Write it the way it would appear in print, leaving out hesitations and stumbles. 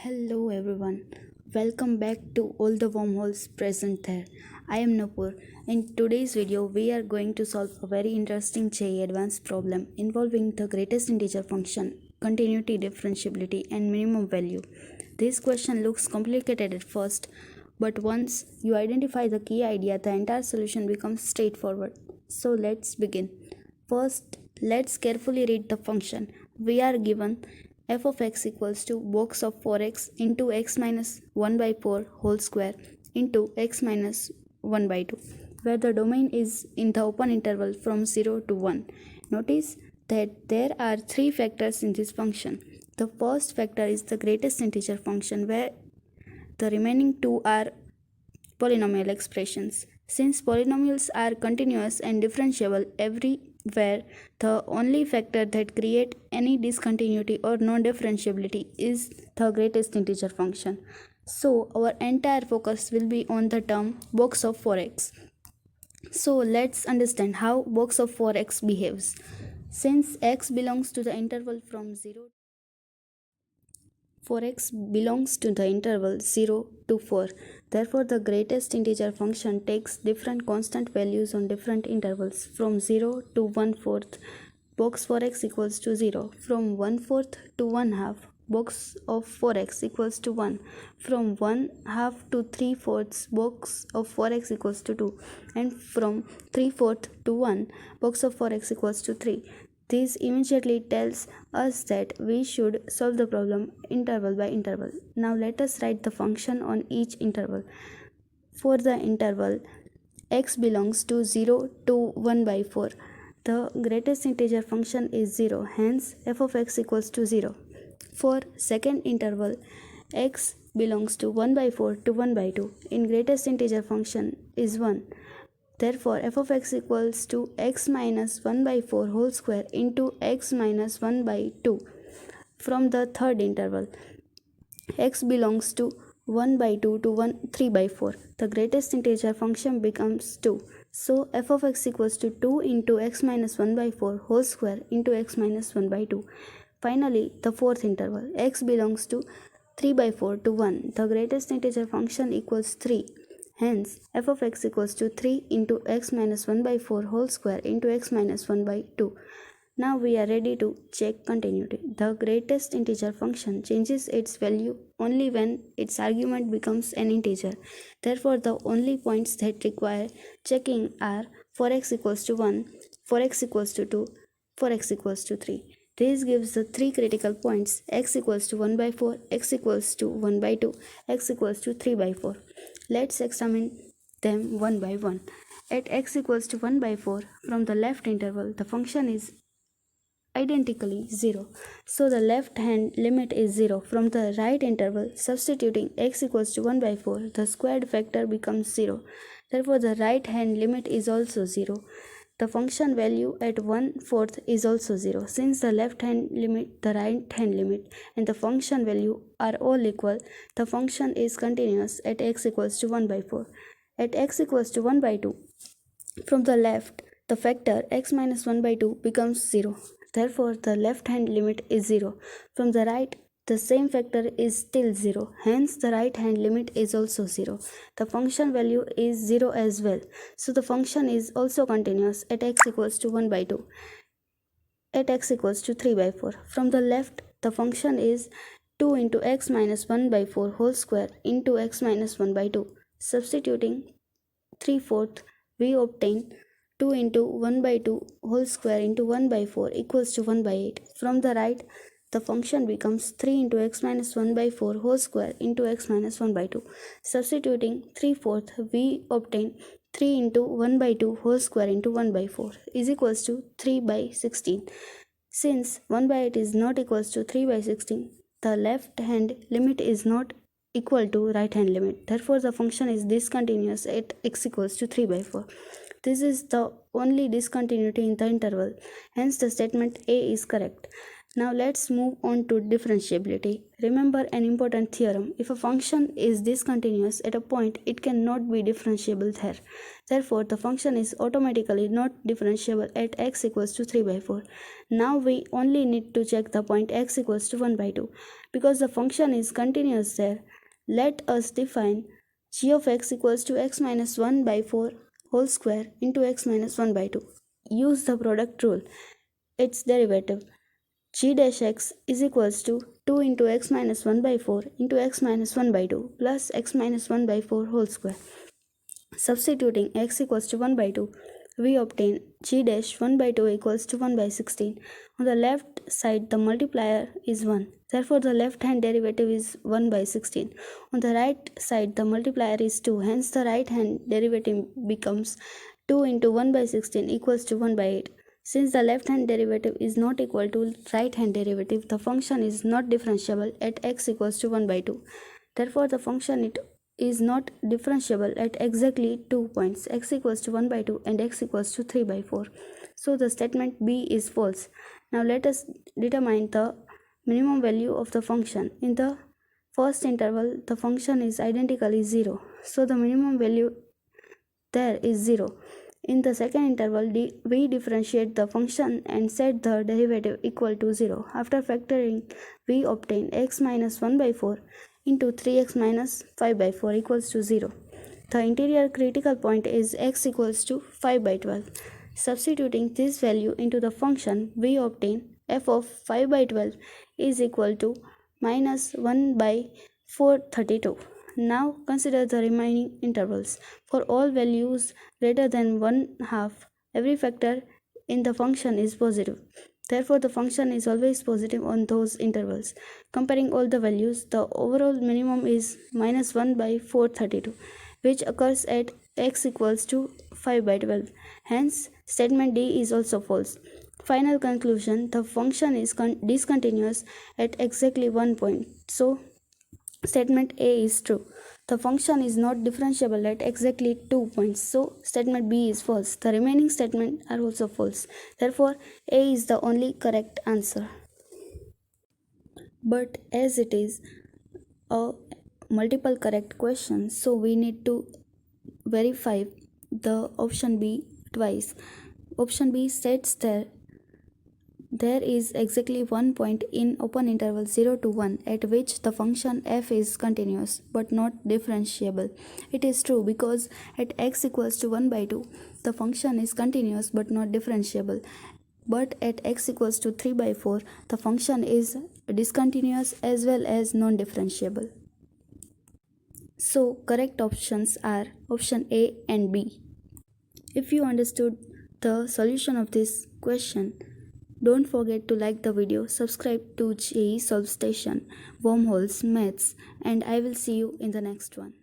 Hello everyone, welcome back to all the wormholes present there. I am Nupur. In today's video, we are going to solve a very interesting JEE advanced problem involving the greatest integer function, continuity, differentiability, and minimum value. This question looks complicated at first, but once you identify the key idea, the entire solution becomes straightforward. So let's begin. First, let's carefully read the function. We are given f of x equals to box of 4x into x minus 1 by 4 whole square into x minus 1 by 2, where the domain is in the open interval from 0 to 1. Notice that there are three factors in this function. The first factor is the greatest integer function, where the remaining two are polynomial expressions. Since polynomials are continuous and differentiable everywhere, the only factor that creates any discontinuity or non-differentiability is the greatest integer function. So our entire focus will be on the term box of 4x. So let's understand how box of 4x behaves. Since x belongs to the interval from 0 4x belongs to the interval 0 to 4. Therefore, the greatest integer function takes different constant values on different intervals from 0 to 1/4. Box 4x equals to 0. From 1/4 to 1/2, box of 4x equals to 1. From 1/2 to 3/4, box of 4x equals to 2. And from 3/4 to 1, box of 4x equals to 3. This immediately tells us that we should solve the problem interval by interval. Now let us write the function on each interval. For the interval x belongs to 0 to 1 by 4, the greatest integer function is 0, hence f of x equals to 0. For second interval, x belongs to 1 by 4 to 1 by 2, in greatest integer function is 1. Therefore, f of x equals to x minus 1 by 4 whole square into x minus 1 by 2. From the third interval, x belongs to 1 by 2 to 3 by 4. The greatest integer function becomes 2. So, f of x equals to 2 into x minus 1 by 4 whole square into x minus 1 by 2. Finally, the fourth interval, x belongs to 3 by 4 to 1. The greatest integer function equals 3. Hence, f of x equals to 3 into x minus 1 by 4 whole square into x minus 1 by 2. Now we are ready to check continuity. The greatest integer function changes its value only when its argument becomes an integer. Therefore, the only points that require checking are 4x equals to 1, 4x equals to 2, 4x equals to 3. This gives the three critical points: x equals to 1 by 4, x equals to 1 by 2, x equals to 3 by 4. Let's examine them one by one. At x equals to 1 by 4, from the left interval, the function is identically 0. So the left hand limit is 0. From the right interval, substituting x equals to 1 by 4, the squared factor becomes 0. Therefore, the right hand limit is also 0. The function value at 1/4 is also 0. Since the left hand limit, the right hand limit, and the function value are all equal, the function is continuous at x equals to 1 by 4. At x equals to 1 by 2, from the left, the factor x minus 1 by 2 becomes 0. Therefore, the left hand limit is 0. From the right, the same factor is still 0. Hence, the right hand limit is also 0. The function value is 0 as well. So, the function is also continuous at x equals to 1 by 2. At x equals to 3 by 4. From the left, the function is 2 into x minus 1 by 4 whole square into x minus 1 by 2. Substituting 3/4, we obtain 2 into 1 by 2 whole square into 1 by 4 equals to 1 by 8. From the right, the function becomes 3 into x minus 1 by 4 whole square into x minus 1 by 2. Substituting 3/4, we obtain 3 into 1 by 2 whole square into 1 by 4 is equals to 3 by 16. Since 1 by 8 is not equals to 3 by 16, the left hand limit is not equal to right hand limit. Therefore, the function is discontinuous at x equals to 3 by 4. This is the only discontinuity in the interval. Hence, the statement A is correct. Now let's move on to differentiability. Remember an important theorem. If a function is discontinuous at a point, it cannot be differentiable there. Therefore, the function is automatically not differentiable at x equals to 3 by 4. Now we only need to check the point x equals to 1 by 2. Because the function is continuous there, let us define g of x equals to x minus 1 by 4 whole square into x minus 1 by 2. Use the product rule. Its derivative g dash x is equals to 2 into x minus 1 by 4 into x minus 1 by 2 plus x minus 1 by 4 whole square. Substituting x equals to 1 by 2, we obtain g dash 1 by 2 equals to 1 by 16. On the left side, the multiplier is 1. Therefore, the left hand derivative is 1 by 16. On the right side, the multiplier is 2. Hence, the right hand derivative becomes 2 into 1 by 16 equals to 1 by 8. Since the left hand derivative is not equal to right hand derivative, the function is not differentiable at x equals to 1 by 2. Therefore, the function is not differentiable at exactly 2 points, x equals to 1 by 2 and x equals to 3 by 4. So the statement B is false. Now let us determine the minimum value of the function. In the first interval, the function is identically 0. So the minimum value there is 0. In the second interval, we differentiate the function and set the derivative equal to 0. After factoring, we obtain x minus 1 by 4 into 3x minus 5 by 4 equals to 0. The interior critical point is x equals to 5 by 12. Substituting this value into the function, we obtain f of 5 by 12 is equal to minus 1 by 432. Now consider the remaining intervals. For all values greater than 1/2, every factor in the function is positive. Therefore, the function is always positive on those intervals. Comparing all the values, the overall minimum is minus 1 by 432, which occurs at x equals to 5 by 12. Hence, statement D is also false. Final conclusion, the function is discontinuous at exactly 1 point. So, statement A is true. The function is not differentiable at exactly 2 points. So, statement B is false. The remaining statements are also false. Therefore, A is the only correct answer. But as it is a multiple correct question, so we need to verify the option B twice. Option B states that there is exactly 1 point in open interval 0 to 1 at which the function f is continuous but not differentiable. It is true because at x equals to 1 by 2, the function is continuous but not differentiable. But at x equals to 3 by 4, the function is discontinuous as well as non-differentiable. So correct options are option A and B. If you understood the solution of this question, don't forget to like the video, subscribe to JEE Solve Station, Wormholes Maths, and I will see you in the next one.